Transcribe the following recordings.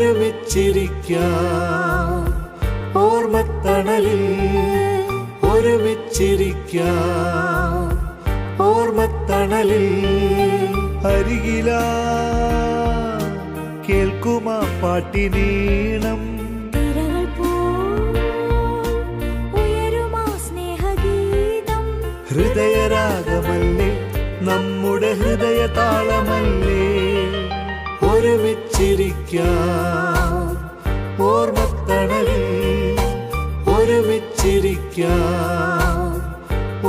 ഒരുമിച്ചിരിക്കാം ഓർമ്മത്തണലിൽ, ഒരുമിച്ചിരിക്കാം ഓർമ്മത്തണലിൽ. അരികിലാ കേൾക്കുമാ പാട്ടിനീണം, ഹൃദയരാഗമല്ലേ നമ്മുടെ ഹൃദയ താളമല്ലേ. ഒരുമിച്ചിരിക്കാം ഓർമ്മത്തണലിൽ, ഒരുമിച്ചിരിക്കാം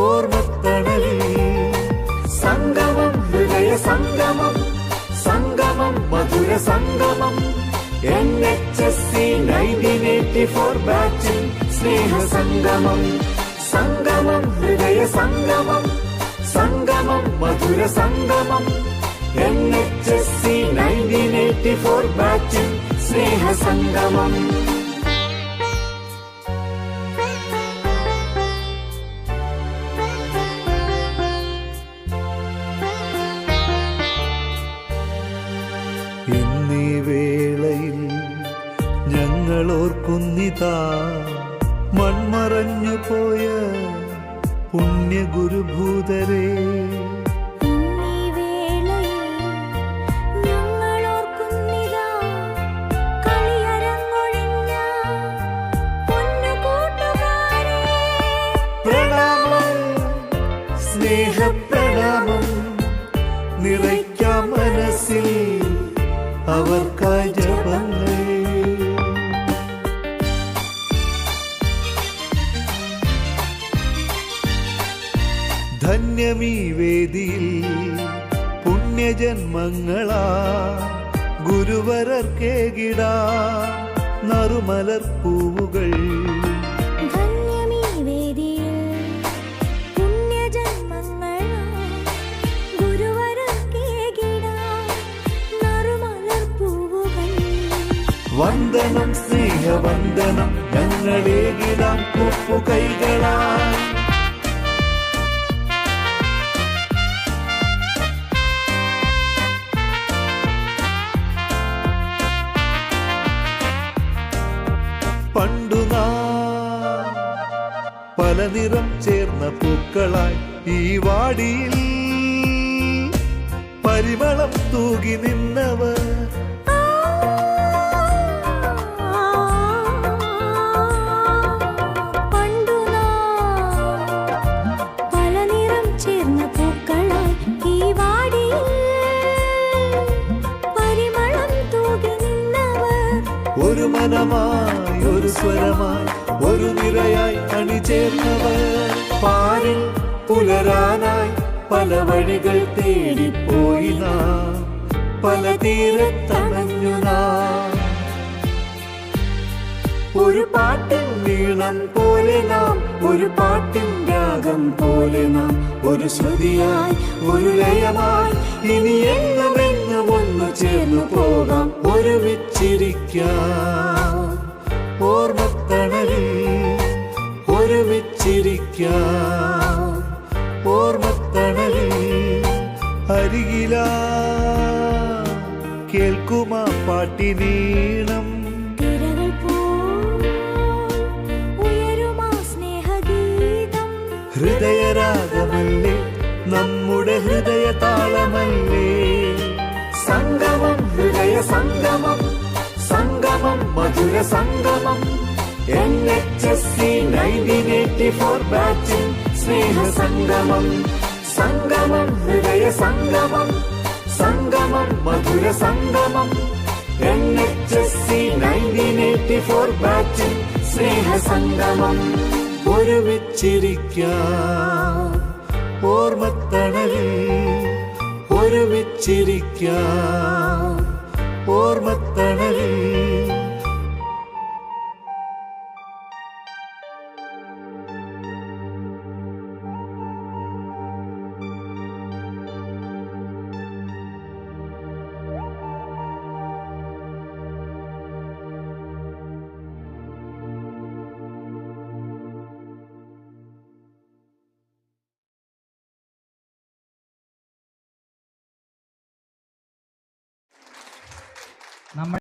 ഓർമ്മത്തണലിൽ. സംഗമം ഹൃദയ സംഗമം, സംഗമം മധുര സംഗമം. NHSC 1984 ബാച്ചിൽ സ്നേഹ സംഗമം. സംഗമം ഹൃദയ സംഗമം, സംഗമം മധുര സംഗമം. NHSC 1984 ബാച്ചിൽ സ്നേഹ സംഗമം. ഇന്നീ വേളയിൽ ഞങ്ങളോർക്കുന്നിതാ മൺമറഞ്ഞു പോയ പുണ്യഗുരുഭൂതരേ. പ്രണാമം സ്നേഹപ്രണാമം, നിറയ്ക്കാം മനസ്സിൽ അവർക്കായി ജപങ്ങൾ. ധന്യമീ വേദിയിൽ പുണ്യജന്മങ്ങളാ ഗുരുവരർക്കേകിടാ നറുമലർ പൂവുകൾ. വന്ദനം സ്നേഹവന്ദനം ഞങ്ങളേകിടാം ഒപ്പുകൈകളായി. പണ്ടു നാം പല നിറം ചേർന്ന പൂക്കളായി ഈ വാടിയിൽ പരിമളം തൂകി നിന്നവർ. ഒരു മനമായി ഒരു സ്വരമായി ഒരു നിരയായി അണിചേർന്നവർ. പാരിൽ പുലരാനായി പല വഴികൾ തേടിപ്പോയി നാം, പല തീരത്തണഞ്ഞു നാം. ഒരു പാട്ടിൻ നീളം പോലെ നാം, ഒരു പാട്ടിൻ രാഗം പോലെ നാം. ഒരു ശ്രുതിയായി ഒരു ലയമായി ഇനി എന്നുമെന്നും ഒന്നു ചേർന്നു പോകാം. ഒരുമിച്ചിരിക്കാം ഓർമ്മത്തണലിൽ, ഒരുമിച്ചിരിക്കാം ഓർമ്മത്തണലിൽ. അരികിലാ കേൾക്കുമാ പാട്ടിനീണം, ഹൃദയരാഗമല്ലേ നമ്മുടെ ഹൃദയ താളമല്ലേ. സംഗമം ഹൃദയ സംഗമം, സംഗമം മധുര സംഗമം. NHSC 1984 ബാച്ചിൽ സ്നേഹ സംഗമം. സംഗമം ഹൃദയ സംഗമം, സംഗമം മധുര സംഗമം. NHSC 1984 ബാച്ചിൽ സ്നേഹ സംഗമം. ഒരുമിച്ചിരിക്കാം ഓർമ്മത്തണലിൽ, ഒരുമിച്ചിരിക്കാം ഓർമ്മത്തണലിൽ. നമ്മൾ